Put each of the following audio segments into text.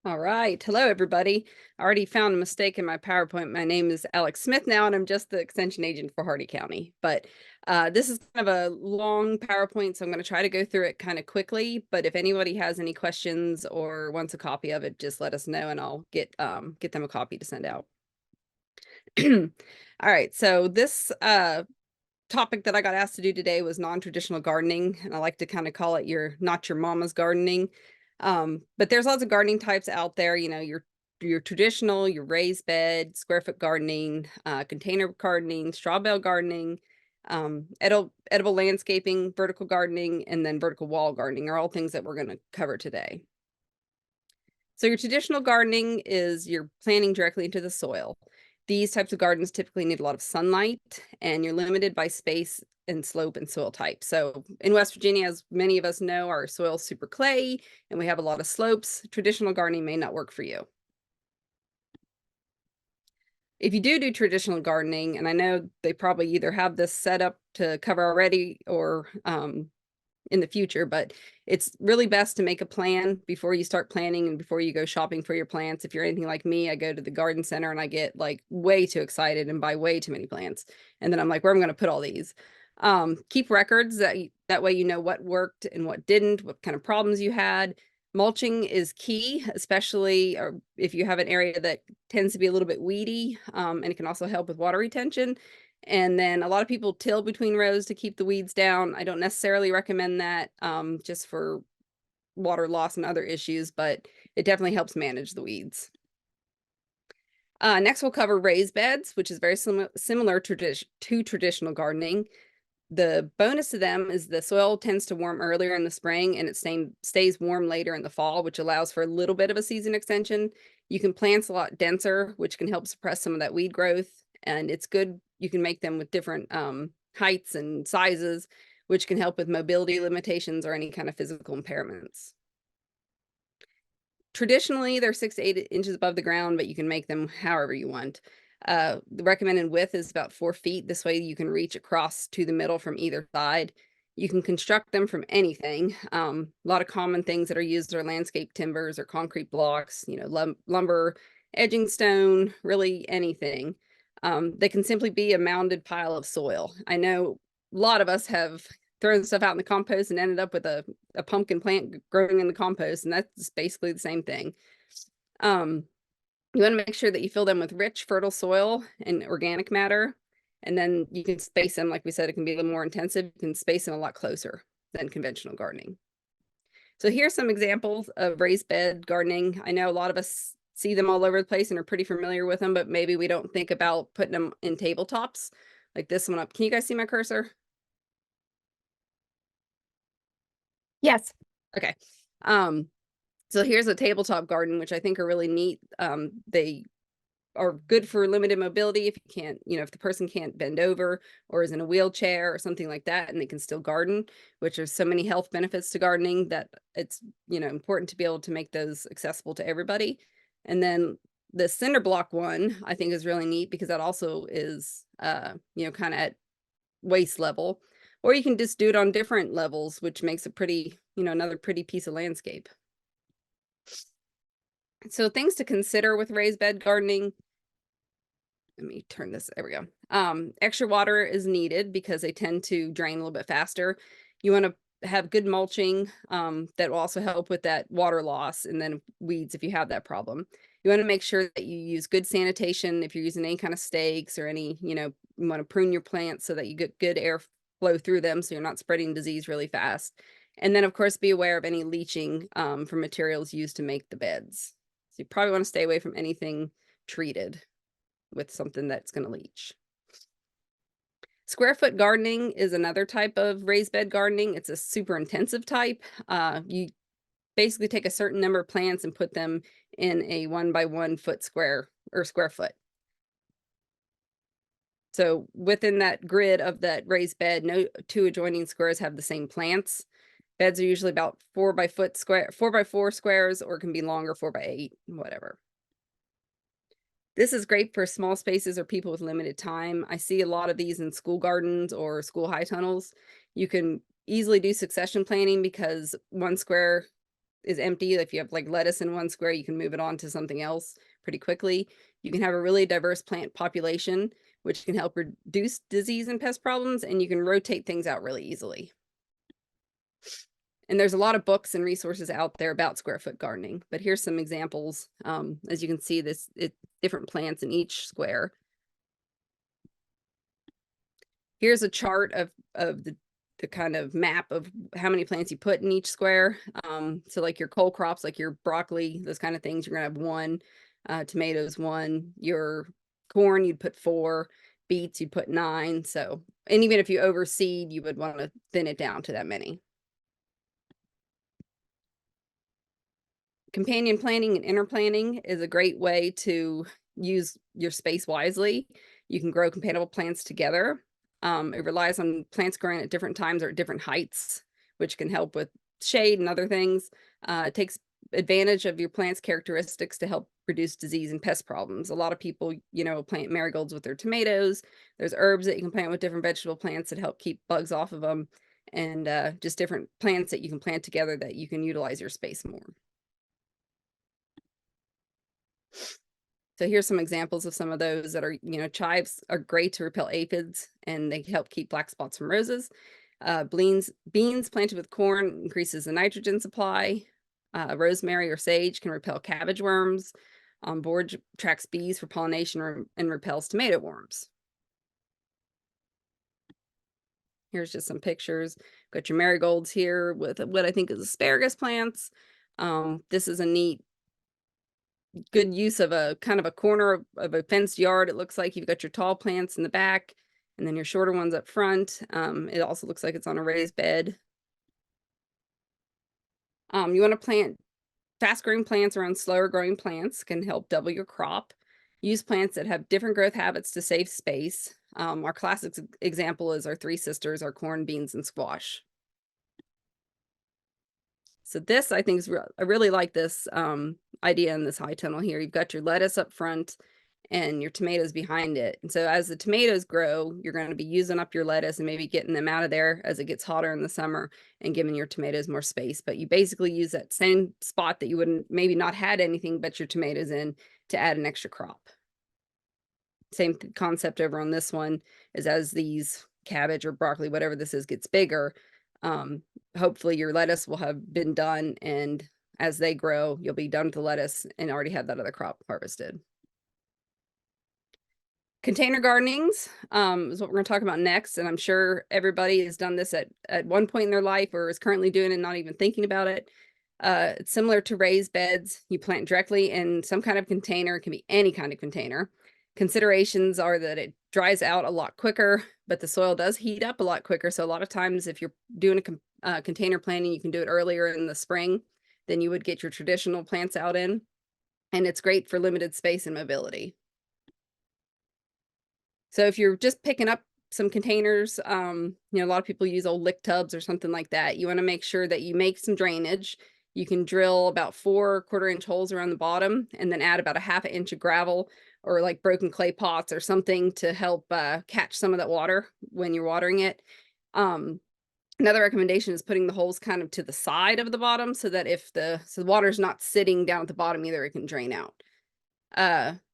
All right. Hello, everybody. I already found a mistake in my PowerPoint. My name is Alex Smith now, and I'm just the extension agent for Hardy County. But this is kind of a long PowerPoint, so I'm going to try to go through it kind of quickly. But if anybody has any questions or wants a copy of it, just let us know, and I'll get them a copy to send out. All right. So this topic that I got asked to do today was non-traditional gardening, and I like to kind of call it not your mama's gardening. But there's lots of gardening types out there, your traditional, your raised bed, square foot gardening, container gardening, straw bale gardening, edible landscaping, vertical gardening, and then vertical wall gardening are all things that we're going to cover today. So your traditional gardening is you're planting directly into the soil. These types of gardens typically need a lot of sunlight, and you're limited by space and slope and soil type. So in West Virginia, as many of us know, our soil's super clay and we have a lot of slopes. Traditional gardening may not work for you. If you do traditional gardening, and I know they probably either have this set up to cover already or in the future, but it's really best to make a plan before you start planning and before you go shopping for your plants. If you're anything like me, I go to the garden center and I get like way too excited and buy way too many plants. And then I'm like, where am I going to put all these? Keep records that way you know what worked and what didn't, what kind of problems you had. Mulching is key, especially if you have an area that tends to be a little bit weedy, and it can also help with water retention. And then a lot of people till between rows to keep the weeds down. I don't necessarily recommend that just for water loss and other issues, but it definitely helps manage the weeds. Next, we'll cover raised beds, which is very similar to traditional gardening. The bonus to them is the soil tends to warm earlier in the spring and it stays warm later in the fall, which allows for a little bit of a season extension. You can plant a lot denser, which can help suppress some of that weed growth. And it's good. You can make them with different heights and sizes, which can help with mobility limitations or any kind of physical impairments. Traditionally, they're 6 to 8 inches above the ground, but you can make them however you want. The recommended width is about 4 feet. This way you can reach across to the middle from either side. You can construct them from anything. A lot of common things that are used are landscape timbers or concrete blocks, lumber, edging stone, really anything. They can simply be a mounded pile of soil. I know a lot of us have thrown stuff out in the compost and ended up with a pumpkin plant growing in the compost, and that's basically the same thing. You want to make sure that you fill them with rich, fertile soil and organic matter. And then you can space them, like we said, it can be a little more intensive. You can space them a lot closer than conventional gardening. So here's some examples of raised bed gardening. I know a lot of us see them all over the place and are pretty familiar with them, but maybe we don't think about putting them in tabletops like this one up. Can you guys see my cursor? Yes. Okay. So here's a tabletop garden, which I think are really neat. They are good for limited mobility if you can't, if the person can't bend over or is in a wheelchair or something like that, and they can still garden, which are so many health benefits to gardening that it's, important to be able to make those accessible to everybody. And then the cinder block one, I think is really neat because that also is, kind of at waist level, or you can just do it on different levels, which makes a pretty, another pretty piece of landscape. So things to consider with raised bed gardening. Let me turn this, there we go. Extra water is needed because they tend to drain a little bit faster. You want to have good mulching that will also help with that water loss and then weeds if you have that problem. You want to make sure that you use good sanitation if you're using any kind of stakes or any, you want to prune your plants so that you get good air flow through them so you're not spreading disease really fast. And then, of course, be aware of any leaching from materials used to make the beds. So you probably want to stay away from anything treated with something that's going to leach. Square foot gardening is another type of raised bed gardening. It's a super intensive type. You basically take a certain number of plants and put them in a 1 by 1 foot square or square foot. So within that grid of that raised bed, no two adjoining squares have the same plants. Beds are usually about 4 by 4 squares, or it can be longer, 4 by 8, whatever. This is great for small spaces or people with limited time. I see a lot of these in school gardens or school high tunnels. You can easily do succession planting because 1 square is empty. If you have like lettuce in one square, you can move it on to something else pretty quickly. You can have a really diverse plant population, which can help reduce disease and pest problems, and you can rotate things out really easily. And there's a lot of books and resources out there about square foot gardening, but here's some examples. As you can see, different plants in each square. Here's a chart of the kind of map of how many plants you put in each square. So like your cole crops, like your broccoli, those kind of things, you're gonna have one. Tomatoes, one. Your corn, you'd put 4. Beets, you'd put 9. So, and even if you overseed, you would want to thin it down to that many. Companion planting and interplanting is a great way to use your space wisely. You can grow compatible plants together. It relies on plants growing at different times or at different heights, which can help with shade and other things. It takes advantage of your plant's characteristics to help reduce disease and pest problems. A lot of people, plant marigolds with their tomatoes. There's herbs that you can plant with different vegetable plants that help keep bugs off of them, and just different plants that you can plant together that you can utilize your space more. So here's some examples of some of those that are, chives are great to repel aphids, and they help keep black spots from roses. Beans planted with corn increases the nitrogen supply. Rosemary or sage can repel cabbage worms. Borage attracts bees for pollination and repels tomato worms. Here's just some pictures. Got your marigolds here with what I think is asparagus plants. This is a neat good use of a kind of a corner of a fenced yard. It looks like you've got your tall plants in the back and then your shorter ones up front. It also looks like it's on a raised bed. You want to plant fast growing plants around slower growing plants, can help double your crop. Use plants that have different growth habits to save space. Our classic example is our 3 sisters, our corn, beans, and squash. So this, I think, I really like this idea in this high tunnel here. You've got your lettuce up front and your tomatoes behind it. And so as the tomatoes grow, you're going to be using up your lettuce and maybe getting them out of there as it gets hotter in the summer and giving your tomatoes more space. But you basically use that same spot that you wouldn't maybe not had anything but your tomatoes in to add an extra crop. Same concept over on this one is as these cabbage or broccoli, whatever this is, gets bigger, hopefully your lettuce will have been done, and as they grow, you'll be done with the lettuce and already have that other crop harvested. Container gardenings is what we're going to talk about next, and I'm sure everybody has done this at one point in their life or is currently doing it and not even thinking about it. It's similar to raised beds. You plant directly in some kind of container. It can be any kind of container. Considerations are that it dries out a lot quicker, but the soil does heat up a lot quicker. So a lot of times if you're doing a container planting, you can do it earlier in the spring than you would get your traditional plants out in. And it's great for limited space and mobility. So if you're just picking up some containers, a lot of people use old lick tubs or something like that. You want to make sure that you make some drainage. You can drill about 4 1/4-inch holes around the bottom and then add about a 1/2 inch of gravel or like broken clay pots or something to help catch some of that water when you're watering it. Another recommendation is putting the holes kind of to the side of the bottom so that if the water's not sitting down at the bottom either, it can drain out.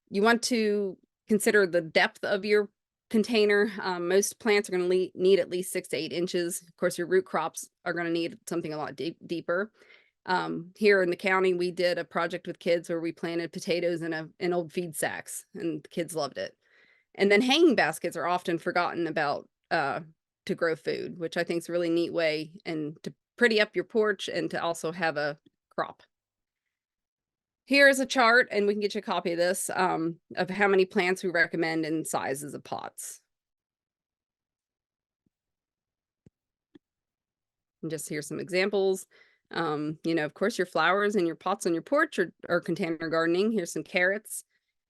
You want to consider the depth of your container. Most plants are going to need at least 6 to 8 inches. Of course, your root crops are going to need something a lot deeper. Here in the county, we did a project with kids where we planted potatoes in old feed sacks, and the kids loved it. And then hanging baskets are often forgotten about to grow food, which I think is a really neat way and to pretty up your porch and to also have a crop. Here's a chart, and we can get you a copy of this, of how many plants we recommend in sizes of pots. And just here's some examples. Of course, your flowers and your pots on your porch are container gardening. Here's some carrots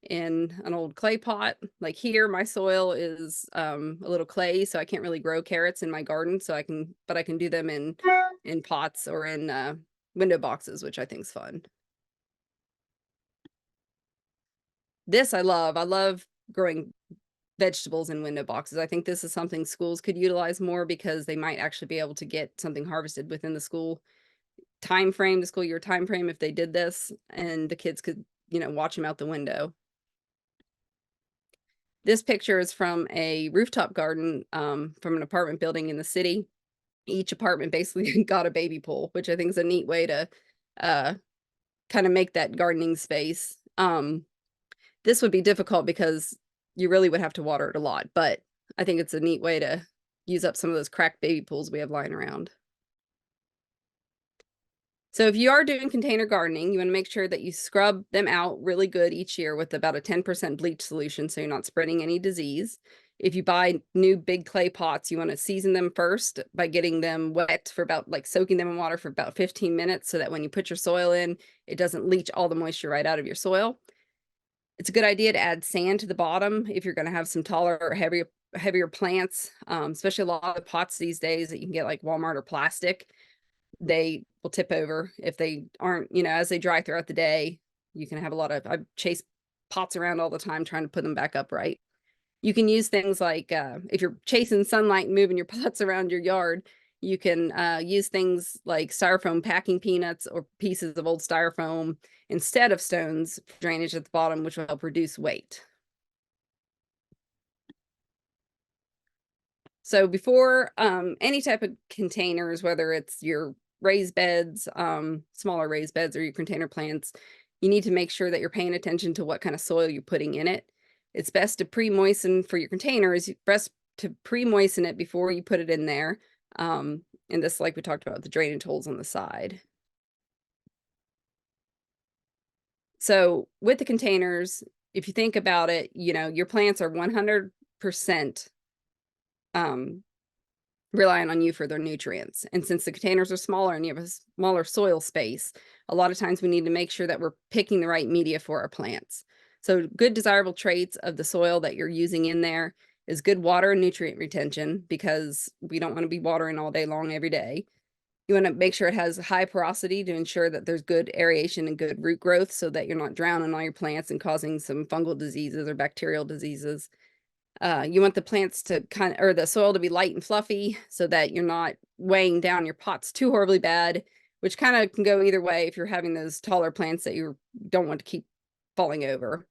in an old clay pot. Like here, my soil is a little clay, so I can't really grow carrots in my garden. So I can do them in pots or in window boxes, which I think is fun. This I love. I love growing vegetables in window boxes. I think this is something schools could utilize more because they might actually be able to get something harvested within the school time frame, the school year time frame, if they did this, and the kids could, you know, watch them out the window. This picture is from a rooftop garden from an apartment building in the city. Each apartment basically got a baby pool, which I think is a neat way to kind of make that gardening space. This would be difficult because you really would have to water it a lot, but I think it's a neat way to use up some of those cracked baby pools we have lying around. So if you are doing container gardening, you want to make sure that you scrub them out really good each year with about a 10% bleach solution, so you're not spreading any disease. If you buy new big clay pots, you want to season them first by getting them wet for about, like, soaking them in water for about 15 minutes, so that when you put your soil in, it doesn't leach all the moisture right out of your soil. It's a good idea to add sand to the bottom if you're going to have some taller or heavier plants, especially a lot of the pots these days that you can get like Walmart or plastic. They will tip over if they aren't, you know, as they dry throughout the day. You can have a lot of, I chase pots around all the time trying to put them back upright. You can use things like, if you're chasing sunlight and moving your pots around your yard, you can use things like styrofoam packing peanuts or pieces of old styrofoam instead of stones for drainage at the bottom, which will help reduce weight. So before any type of containers, whether it's your raised beds, smaller raised beds, or your container plants, you need to make sure that you're paying attention to what kind of soil you're putting in it. It's best to pre-moisten for your containers, best to pre-moisten it before you put it in there. And this, like we talked about, the drainage holes on the side. So with the containers, if you think about it, you know, your plants are 100% relying on you for their nutrients. And since the containers are smaller and you have a smaller soil space, a lot of times we need to make sure that we're picking the right media for our plants. So good desirable traits of the soil that you're using in there is good water and nutrient retention, because we don't want to be watering all day long every day. You want to make sure it has high porosity to ensure that there's good aeration and good root growth, so that you're not drowning all your plants and causing some fungal diseases or bacterial diseases. You want the plants to or the soil to be light and fluffy, so that you're not weighing down your pots too horribly bad, which kind of can go either way if you're having those taller plants that you don't want to keep falling over.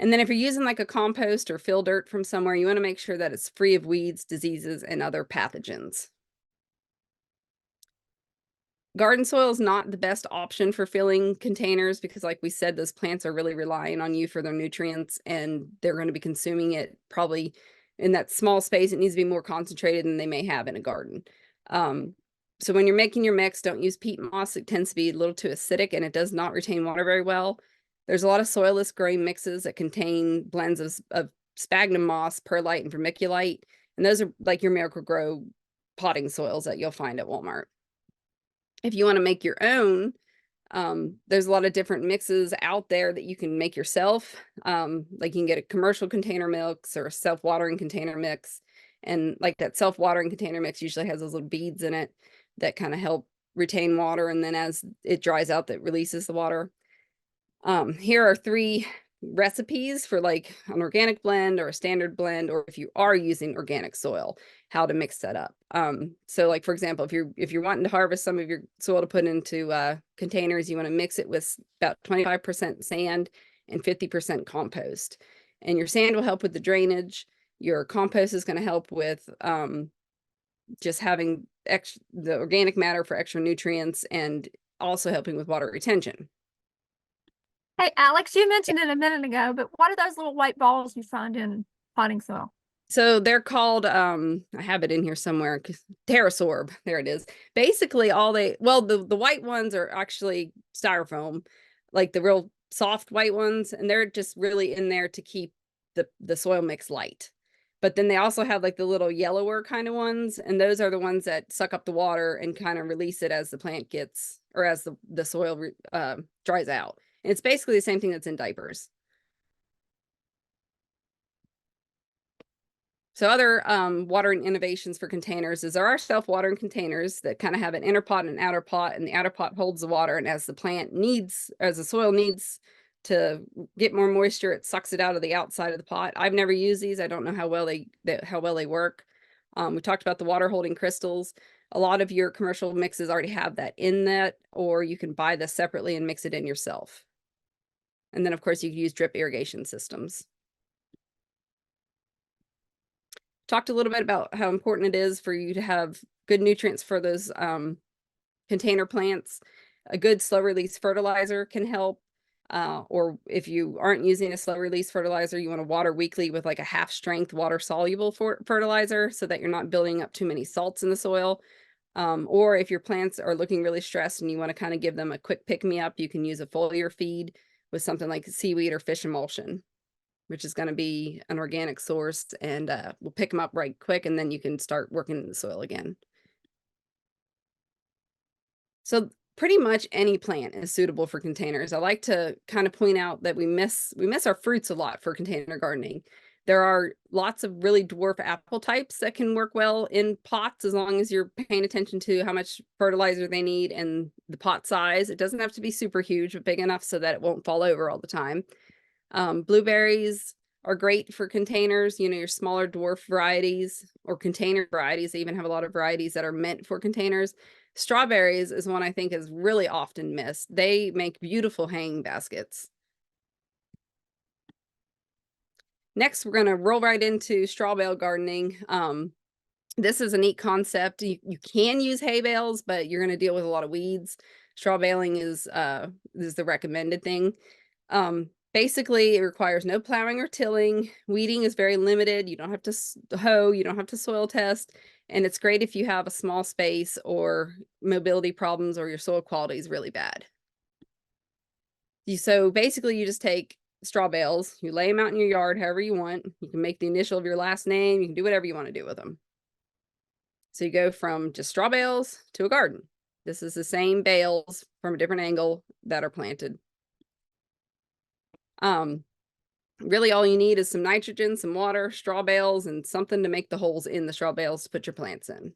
And then if you're using like a compost or fill dirt from somewhere, you want to make sure that it's free of weeds, diseases, and other pathogens. Garden soil is not the best option for filling containers because, like we said, those plants are really relying on you for their nutrients, and they're going to be consuming it probably in that small space. It needs to be more concentrated than they may have in a garden. So when you're making your mix, don't use peat moss. It tends to be a little too acidic and it does not retain water very well. There's a lot of soilless grain mixes that contain blends of sphagnum moss, perlite, and vermiculite. And those are like your Miracle-Gro potting soils that you'll find at Walmart. If you want to make your own, there's a lot of different mixes out there that you can make yourself. Like you can get a commercial container mix or a self-watering container mix. And like that self-watering container mix usually has those little beads in it that kind of help retain water. And then as it dries out, that releases the water. Here are 3 recipes for like an organic blend or a standard blend, or if you are using organic soil, how to mix that up. So like, for example, if you're wanting to harvest some of your soil to put into containers, you want to mix it with about 25% sand and 50% compost. And your sand will help with the drainage. Your compost is going to help with just having the organic matter for extra nutrients, and also helping with water retention. Hey, Alex, you mentioned it a minute ago, but what are those little white balls you find in potting soil? So they're called, I have it in here somewhere, Terrasorb. There it is. Basically the white ones are actually styrofoam, like the real soft white ones. And they're just really in there to keep the soil mix light. But then they also have like the little yellower kind of ones. And those are the ones that suck up the water and kind of release it as the plant gets, or as the soil dries out. And it's basically the same thing that's in diapers. So other watering innovations for containers is there are self-watering containers that kind of have an inner pot and an outer pot, and the outer pot holds the water, and as the soil needs to get more moisture, it sucks it out of the outside of the pot. I've never used these. I don't know how well they work. We talked about the water holding crystals. A lot of your commercial mixes already have that in that, or you can buy this separately and mix it in yourself. And then of course you can use drip irrigation systems. Talked a little bit about how important it is for you to have good nutrients for those container plants. A good slow release fertilizer can help. Or if you aren't using a slow release fertilizer, you want to water weekly with like a half strength water soluble fertilizer so that you're not building up too many salts in the soil. Or if your plants are looking really stressed and you want to kind of give them a quick pick me up, you can use a foliar feed with something like seaweed or fish emulsion, which is going to be an organic source, and we'll pick them up right quick, and then you can start working in the soil again. So pretty much any plant is suitable for containers. I like to kind of point out that we miss our fruits a lot for container gardening. There are lots of really dwarf apple types that can work well in pots as long as you're paying attention to how much fertilizer they need and the pot size. It doesn't have to be super huge, but big enough so that it won't fall over all the time. Blueberries are great for containers, you know, your smaller dwarf varieties or container varieties. They even have a lot of varieties that are meant for containers. Strawberries is one I think is really often missed. They make beautiful hanging baskets. Next, we're going to roll right into straw bale gardening. This is a neat concept. You can use hay bales, but you're going to deal with a lot of weeds. Straw baling is the recommended thing. Basically, it requires no plowing or tilling. Weeding is very limited. You don't have to hoe, you don't have to soil test, and it's great if you have a small space or mobility problems or your soil quality is really bad. So basically, you just take straw bales, you lay them out in your yard however you want. You can make the initial of your last name. You can do whatever you want to do with them. So you go from just straw bales to a garden. This is the same bales from a different angle that are planted. Really all you need is some nitrogen, some water, straw bales, and something to make the holes in the straw bales to put your plants in.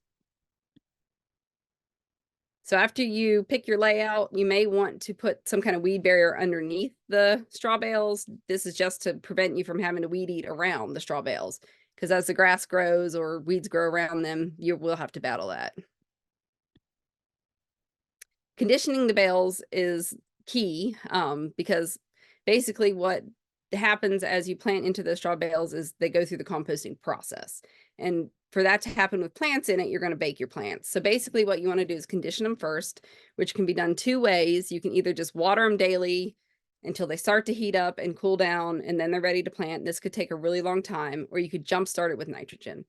So after you pick your layout, you may want to put some kind of weed barrier underneath the straw bales. This is just to prevent you from having to weed eat around the straw bales, because as the grass grows or weeds grow around them, you will have to battle that. Conditioning the bales is key, because basically what happens as you plant into the straw bales is they go through the composting process. And for that to happen with plants in it, you're going to bake your plants. So basically what you want to do is condition them first, which can be done two ways. You can either just water them daily until they start to heat up and cool down, and then they're ready to plant. This could take a really long time, or you could jumpstart it with nitrogen.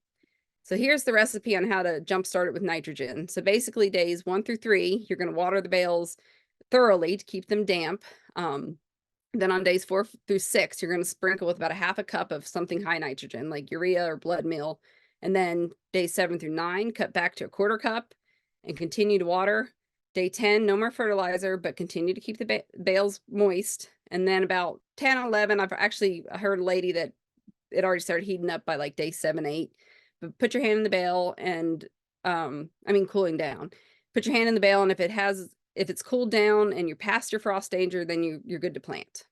So here's the recipe on how to jumpstart it with nitrogen. So basically days 1 through 3, you're going to water the bales thoroughly to keep them damp. Then on days 4 through 6, you're going to sprinkle with about a half a cup of something high nitrogen, like urea or blood meal. And then days 7 through 9, cut back to a quarter cup and continue to water. Day 10, no more fertilizer, but continue to keep the bales moist. And then about 10, 11, I've actually heard a lady that it already started heating up by like day 7, 8. But put your hand in the bale and, cooling down. Put your hand in the bale, and if it's cooled down and you're past your frost danger, then you're good to plant.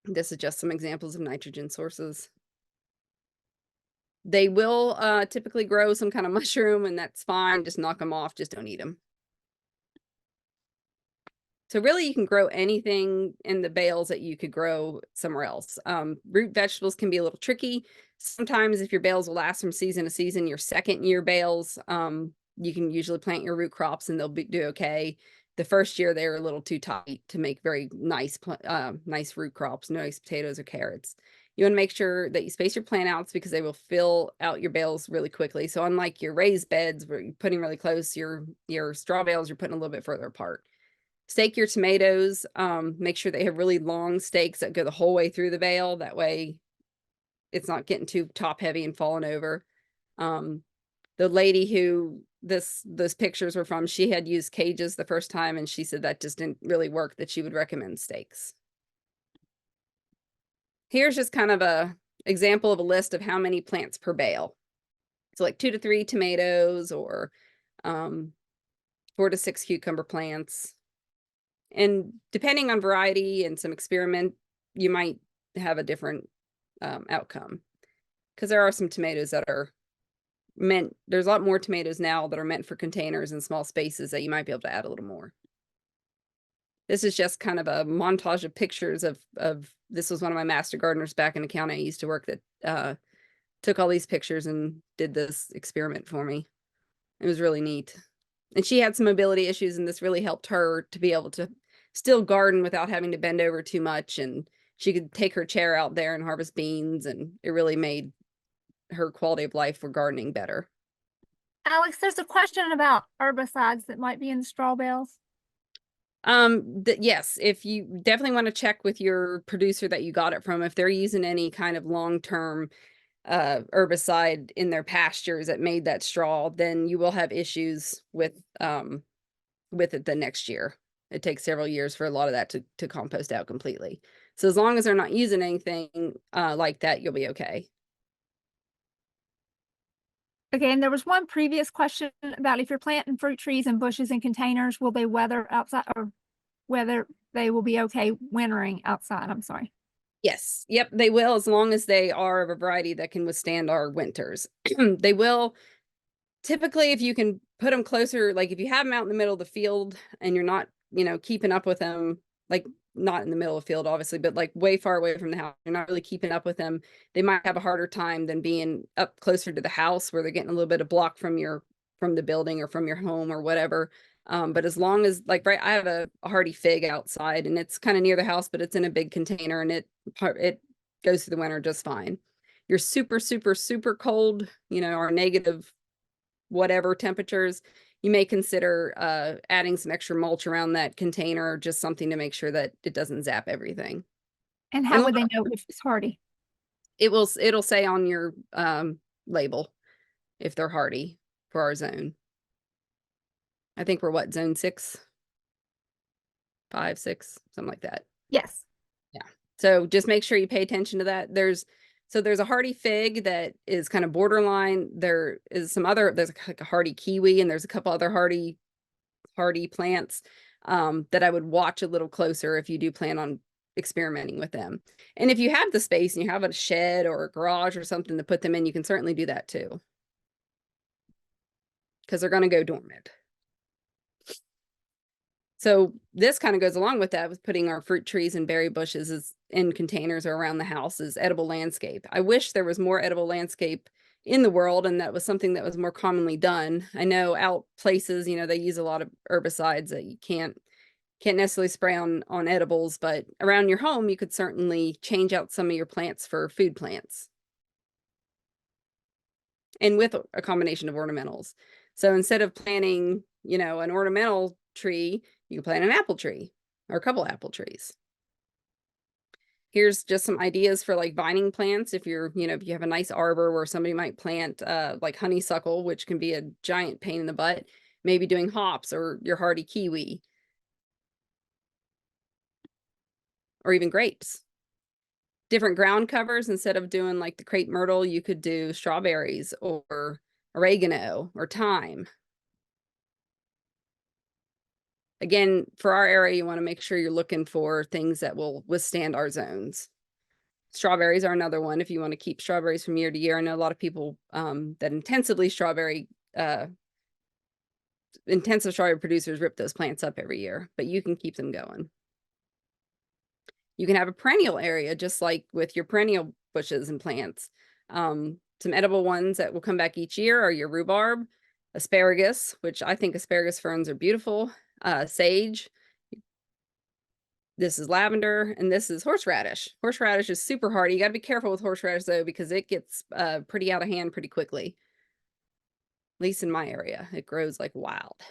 This is just some examples of nitrogen sources. They will typically grow some kind of mushroom, and that's fine. Just knock them off. Just don't eat them. So really you can grow anything in the bales that you could grow somewhere else. Root vegetables can be a little tricky. Sometimes if your bales will last from season to season, your second year bales, you can usually plant your root crops and they'll do okay. The first year they're a little too tight to make very nice root crops, nice potatoes or carrots. You want to make sure that you space your plant outs because they will fill out your bales really quickly. So unlike your raised beds where you're putting really close, your straw bales you're putting a little bit further apart. Stake your tomatoes. Make sure they have really long stakes that go the whole way through the bale. That way it's not getting too top heavy and falling over. The lady who those pictures were from, she had used cages the first time, and she said that just didn't really work, that she would recommend stakes. Here's just kind of a example of a list of how many plants per bale. So like 2 to 3 tomatoes, or 4 to 6 cucumber plants. And depending on variety and some experiment, you might have a different outcome, because there are some tomatoes that are there's a lot more tomatoes now that are meant for containers and small spaces that you might be able to add a little more. This is just kind of a montage of pictures of this was one of my master gardeners back in the county I used to work that took all these pictures and did this experiment for me. It was really neat. And she had some mobility issues, and this really helped her to be able to still garden without having to bend over too much. And she could take her chair out there and harvest beans, and it really made her quality of life for gardening better. Alex, there's a question about herbicides that might be in the straw bales. Yes, if you definitely want to check with your producer that you got it from, if they're using any kind of long-term herbicide in their pastures that made that straw, then you will have issues with it the next year. It takes several years for a lot of that to compost out completely. So as long as they're not using anything like that, you'll be okay. Okay, and there was one previous question about if you're planting fruit trees and bushes in containers, will they weather outside, or whether they will be okay wintering outside? I'm sorry. Yes, yep, they will, as long as they are of a variety that can withstand our winters. They will. Typically, if you can put them closer, like if you have them out in the middle of the field and you're not, keeping up with them, like not in the middle of the field, obviously, but like way far away from the house, you're not really keeping up with them, they might have a harder time than being up closer to the house where they're getting a little bit of block from the building or from your home or whatever. But as long as, like, right, I have a hardy fig outside, and it's kind of near the house, but it's in a big container, and it goes through the winter just fine. You're super, super, super cold, or negative whatever temperatures, you may consider adding some extra mulch around that container, just something to make sure that it doesn't zap everything. And how would they know if it's hardy? It'll say on your label if they're hardy for our zone. I think we're what, zone 6, 5, 6, something like that. Yes. Yeah. So just make sure you pay attention to that. There's a hardy fig that is kind of borderline. There's like a hardy kiwi, and there's a couple other hardy plants that I would watch a little closer if you do plan on experimenting with them. And if you have the space and you have a shed or a garage or something to put them in, you can certainly do that too, because they're going to go dormant. So this kind of goes along with that, with putting our fruit trees and berry bushes in containers or around the house as edible landscape. I wish there was more edible landscape in the world, and that was something that was more commonly done. I know out places, they use a lot of herbicides that you can't necessarily spray on edibles, but around your home, you could certainly change out some of your plants for food plants. And with a combination of ornamentals. So instead of planting, an ornamental tree, you can plant an apple tree or a couple apple trees. Here's just some ideas for like vining plants. If you have a nice arbor where somebody might plant like honeysuckle, which can be a giant pain in the butt, maybe doing hops or your hardy kiwi. Or even grapes. Different ground covers, instead of doing like the crepe myrtle, you could do strawberries or oregano or thyme. Again, for our area, you want to make sure you're looking for things that will withstand our zones. Strawberries are another one if you want to keep strawberries from year to year. I know a lot of people that intensive strawberry producers rip those plants up every year, but you can keep them going. You can have a perennial area, just like with your perennial bushes and plants. Some edible ones that will come back each year are your rhubarb, asparagus, which I think asparagus ferns are beautiful, sage. This is lavender, and this is horseradish. Horseradish is super hardy. You got to be careful with horseradish though, because it gets pretty out of hand pretty quickly. At least in my area, it grows like wild.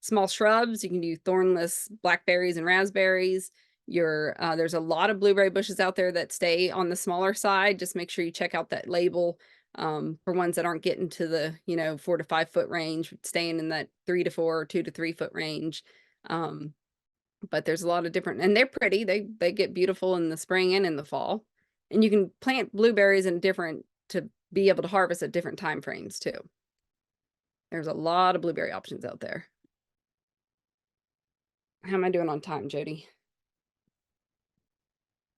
Small shrubs, you can do thornless blackberries and raspberries. There's a lot of blueberry bushes out there that stay on the smaller side. Just make sure you check out that label for ones that aren't getting to the 4 to 5 foot range, staying in that 3 to 4 or 2 to 3 foot range. But there's a lot of different, and they're pretty. They get beautiful in the spring and in the fall. And you can plant blueberries to be able to harvest at different time frames too. There's a lot of blueberry options out there. How am I doing on time, Jody?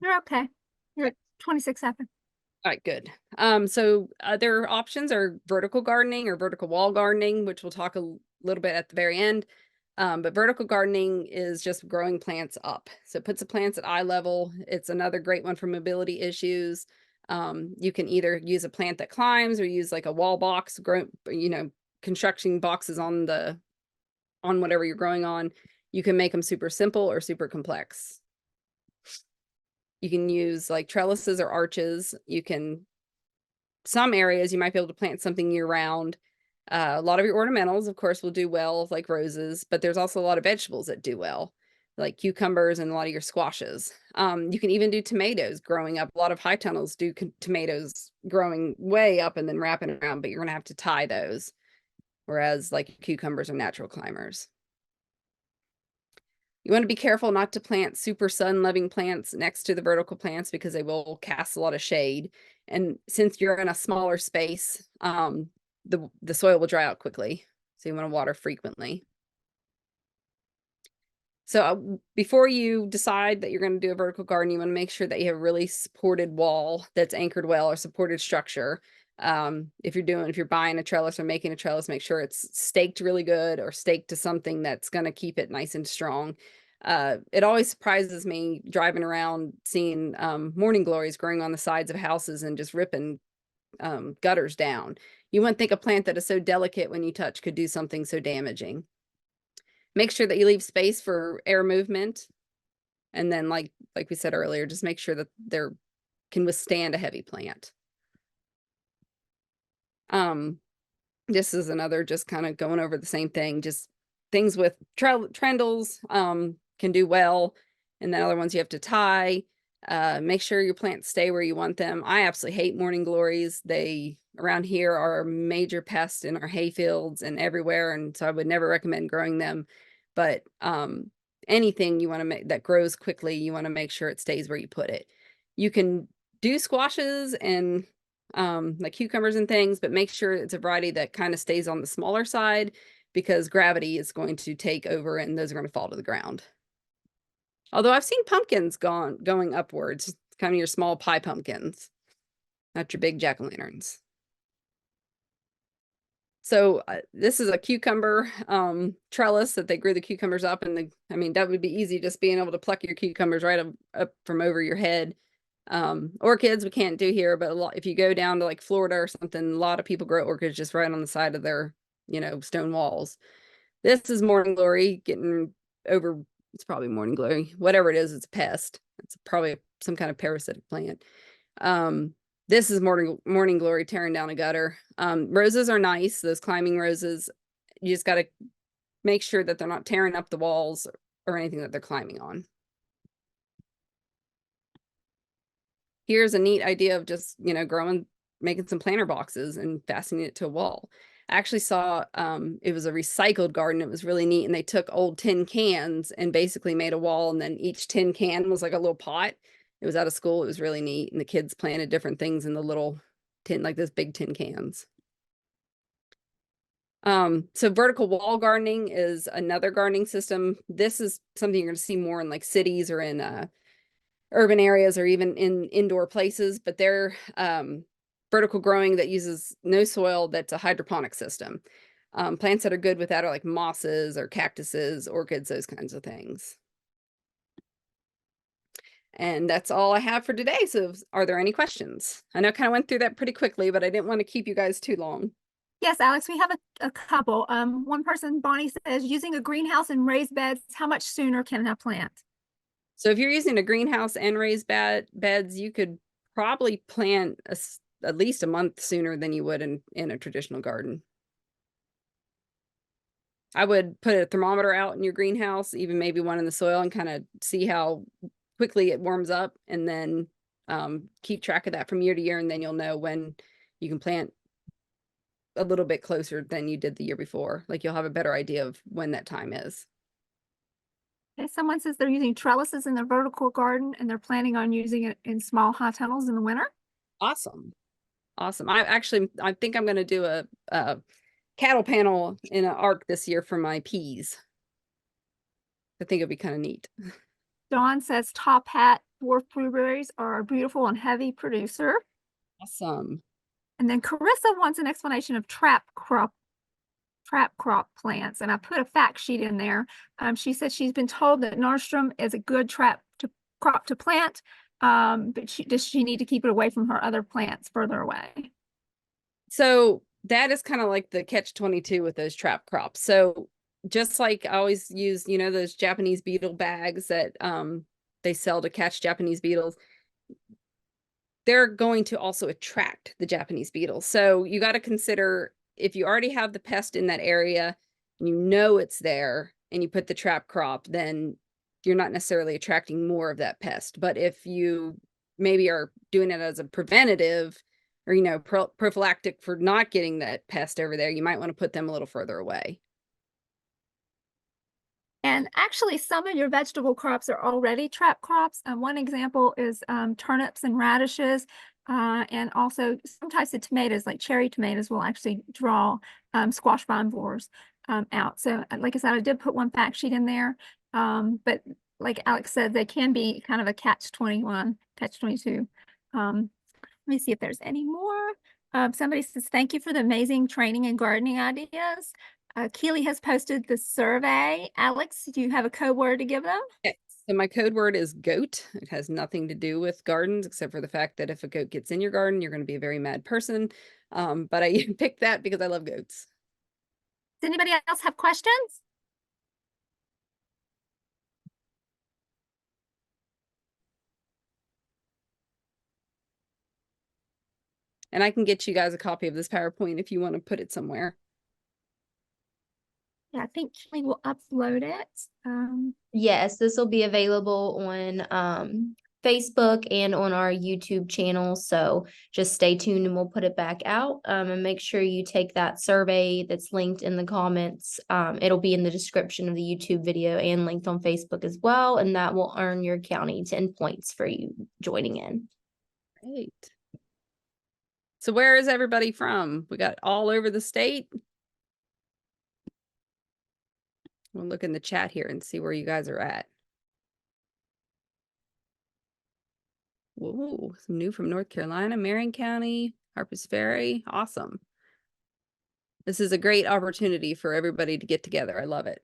You're okay. You're at 26 seconds. All right, good. So other options are vertical gardening or vertical wall gardening, which we'll talk a little bit at the very end. But vertical gardening is just growing plants up. So it puts the plants at eye level. It's another great one for mobility issues. You can either use a plant that climbs or use like a wall box, construction boxes on whatever you're growing on. You can make them super simple or super complex. You can use like trellises or arches. Some areas you might be able to plant something year round. A lot of your ornamentals, of course, will do well, like roses, but there's also a lot of vegetables that do well, like cucumbers and a lot of your squashes. You can even do tomatoes growing up. A lot of high tunnels do tomatoes growing way up and then wrapping around, but you're going to have to tie those, whereas like cucumbers are natural climbers. You want to be careful not to plant super sun-loving plants next to the vertical plants because they will cast a lot of shade. And since you're in a smaller space, the soil will dry out quickly. So you want to water frequently. So before you decide that you're going to do a vertical garden, you want to make sure that you have a really supported wall that's anchored well or supported structure. If you're buying a trellis or making a trellis, make sure it's staked really good or staked to something that's going to keep it nice and strong. It always surprises me driving around seeing morning glories growing on the sides of houses and just ripping gutters down. You wouldn't think a plant that is so delicate when you touch could do something so damaging. Make sure that you leave space for air movement. And then like we said earlier, just make sure that they're can withstand a heavy plant. This is another just kind of going over the same thing. Just things with trendles can do well. And then other ones you have to tie. Make sure your plants stay where you want them. I absolutely hate morning glories. They around here are a major pest in our hay fields and everywhere. And so I would never recommend growing them. But anything you want to make that grows quickly, you want to make sure it stays where you put it. You can do squashes and like cucumbers and things, but make sure it's a variety that kind of stays on the smaller side because gravity is going to take over and those are going to fall to the ground. Although I've seen pumpkins going upwards, kind of your small pie pumpkins, not your big jack-o'-lanterns. So this is a cucumber trellis that they grew the cucumbers up and that would be easy just being able to pluck your cucumbers right up from over your head. Orchids we can't do here, but if you go down to like Florida or something, a lot of people grow orchids just right on the side of their, stone walls. This is morning glory getting over, it's probably morning glory, whatever it is, it's a pest. It's probably some kind of parasitic plant. This is morning glory tearing down a gutter. Roses are nice, those climbing roses. You just got to make sure that they're not tearing up the walls or anything that they're climbing on. Here's a neat idea of just, making some planter boxes and fastening it to a wall. I actually saw it was a recycled garden. It was really neat. And they took old tin cans and basically made a wall. And then each tin can was like a little pot. It was out of school. It was really neat. And the kids planted different things in the little tin, like this big tin cans. So vertical wall gardening is another gardening system. This is something you're going to see more in like cities or in urban areas or even in indoor places, but they're vertical growing that uses no soil. That's a hydroponic system. Plants that are good with that are like mosses or cactuses, orchids, those kinds of things. And that's all I have for today. So are there any questions? I know I kind of went through that pretty quickly, but I didn't want to keep you guys too long. Yes, Alex, we have a couple. One person, Bonnie, says, using a greenhouse and raised beds, how much sooner can I plant? So if you're using a greenhouse and raised beds, you could probably plant at least a month sooner than you would in a traditional garden. I would put a thermometer out in your greenhouse, even maybe one in the soil, and kind of see how quickly it warms up, and then keep track of that from year to year, and then you'll know when you can plant a little bit closer than you did the year before. Like you'll have a better idea of when that time is. Okay, someone says they're using trellises in their vertical garden and they're planning on using it in small high tunnels in the winter. Awesome. Awesome. I think I'm going to do a cattle panel in an arc this year for my peas. I think it'd be kind of neat. Dawn says top hat dwarf blueberries are a beautiful and heavy producer. Awesome. And then Carissa wants an explanation of trap crop plants, and I put a fact sheet in there. She said she's been told that Nordstrom is a good crop to plant, but does she need to keep it away from her other plants further away? So that is kind of like the catch-22 with those trap crops. So just like I always use, you know, those Japanese beetle bags that they sell to catch Japanese beetles, they're going to also attract the Japanese beetles. So you got to consider, if you already have the pest in that area, and you know it's there, and you put the trap crop, then you're not necessarily attracting more of that pest. But if you maybe are doing it as a preventative, or, you know, prophylactic for not getting that pest over there, you might want to put them a little further away. And actually, some of your vegetable crops are already trap crops. One example is turnips and radishes, and also some types of tomatoes, like cherry tomatoes, will actually draw squash vine borers out. So, like I said, I did put one fact sheet in there, but like Alex said, they can be kind of a catch-21, catch-22. Let me see if there's any more. Somebody says, thank you for the amazing training and gardening ideas. Keely has posted the survey. Alex, do you have a code word to give them? Okay. So my code word is goat. It has nothing to do with gardens, except for the fact that if a goat gets in your garden, you're going to be a very mad person. But I picked that because I love goats. Does anybody else have questions? And I can get you guys a copy of this PowerPoint if you want to put it somewhere. Yeah, I think Keely will upload it. Yes, this will be available on Facebook and on our YouTube channel. So just stay tuned and we'll put it back out. And make sure you take that survey that's linked in the comments. It'll be in the description of the YouTube video and linked on Facebook as well. And that will earn your county 10 points for you joining in. Great. So where is everybody from? We got all over the state. We'll look in the chat here and see where you guys are at. Whoa, some new from North Carolina, Marion County, Harpers Ferry. Awesome. This is a great opportunity for everybody to get together. I love it.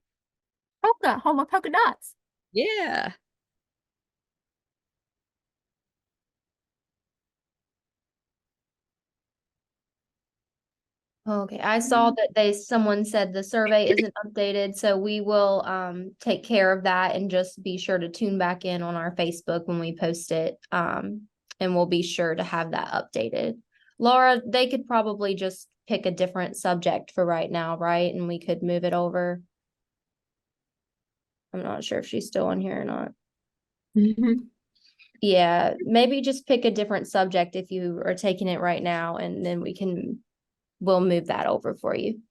Polka, home of polka dots. Yeah. Okay, I saw that someone said the survey isn't updated, so we will take care of that and just be sure to tune back in on our Facebook when we post it. And we'll be sure to have that updated. Laura, they could probably just pick a different subject for right now, right? And we could move it over. I'm not sure if she's still on here or not. Yeah, maybe just pick a different subject if you are taking it right now, and then we'll move that over for you.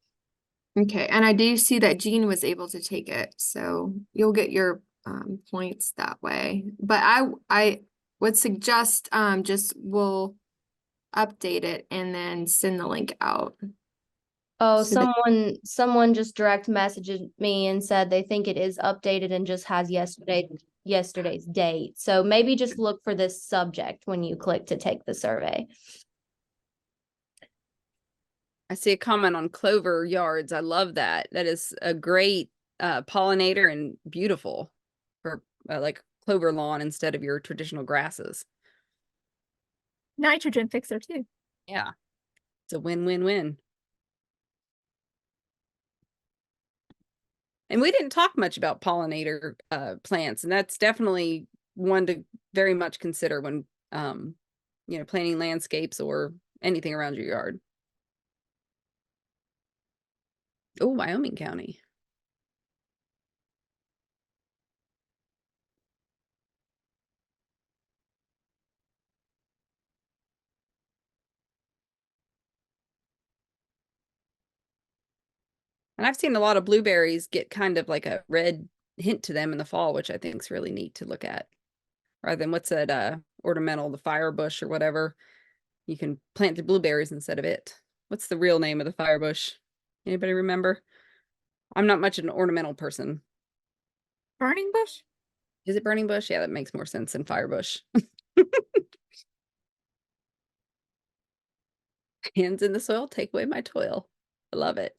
Okay, and I do see that Jean was able to take it, so you'll get your points that way. But I would suggest just we'll update it and then send the link out. Oh, So that- someone just direct messaged me and said they think it is updated and just has yesterday's date. So maybe just look for this subject when you click to take the survey. I see a comment on clover yards. I love that. That is a great pollinator and beautiful for like clover lawn instead of your traditional grasses. Nitrogen fixer too. Yeah. It's a win-win-win. And we didn't talk much about pollinator plants, and that's definitely one to very much consider when you know, planting landscapes or anything around your yard. Oh, Wyoming County. And I've seen a lot of blueberries get kind of like a red hint to them in the fall, which I think is really neat to look at. Rather than what's that ornamental, the fire bush or whatever. You can plant the blueberries instead of it. What's the real name of the fire bush? Anybody remember? I'm not much an ornamental person. Burning bush? Is it burning bush? Yeah, that makes more sense than fire bush. Hands in the soil, take away my toil. I love it.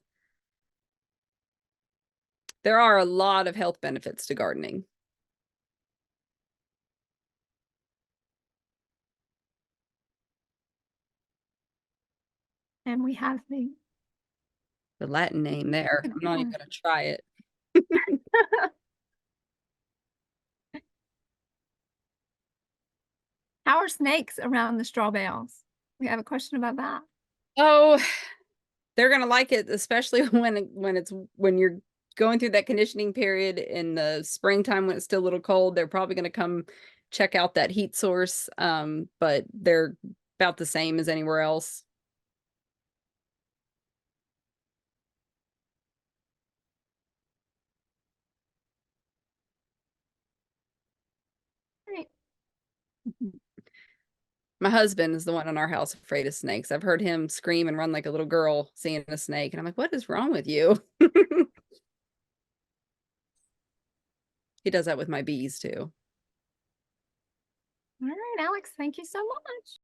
There are a lot of health benefits to gardening. And we have the The Latin name there. Good I'm not even one. gonna try it. How are snakes around the straw bales? We have a question about that. Oh, they're gonna like it, especially when you're going through that conditioning period in the springtime when it's still a little cold. They're probably gonna come check out that heat source. But they're about the same as anywhere else. Right. My husband is the one in our house afraid of snakes. I've heard him scream and run like a little girl seeing a snake, and I'm like, what is wrong with you? He does that with my bees too. All right, Alex, thank you so much.